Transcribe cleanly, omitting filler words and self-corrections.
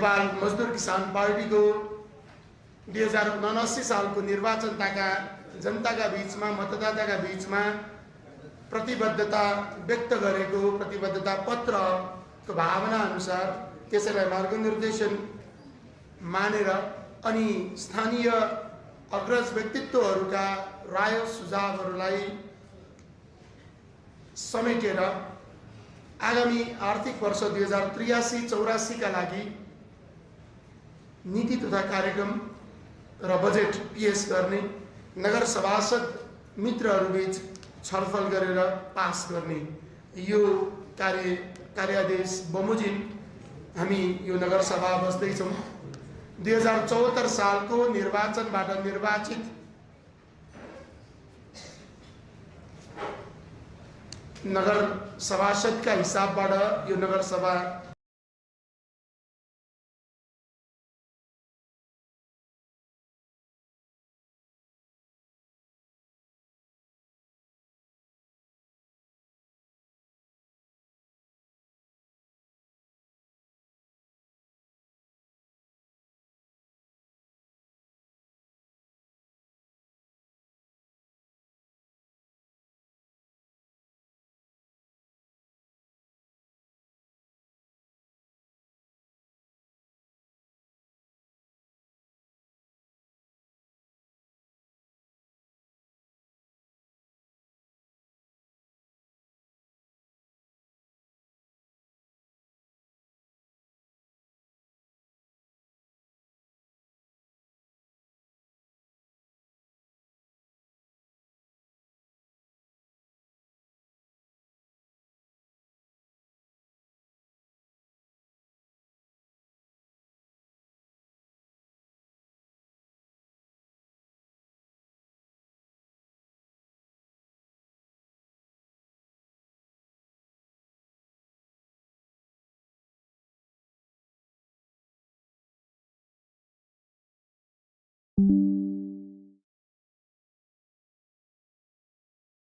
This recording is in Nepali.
नेपाल मजदुर किसान पार्टीको 2079 सालको निर्वाचनका जनताका बीचमा मतदाताका बीचमा प्रतिबद्धता व्यक्त गरेको प्रतिबद्धता पत्रको भावना अनुसार त्यसैलाई मार्गनिर्देशन मानेर अनि स्थानीय अग्रज व्यक्तित्वहरूका राय सुझावहरूलाई समेटेर आगामी आर्थिक वर्ष 2083-84 का लागि नीति तथा कार्यक्रम र बजेट पेश गर्ने नगर सभासद मित्रहरूबीच छलफल गरेर पास गर्ने यो कार्यादेश बमोजिम हामी यो नगर सभा बस्दैछौँ। 2074 सालको निर्वाचनबाट निर्वाचित नगर सभासदका हिसाबबाट यो नगर सभा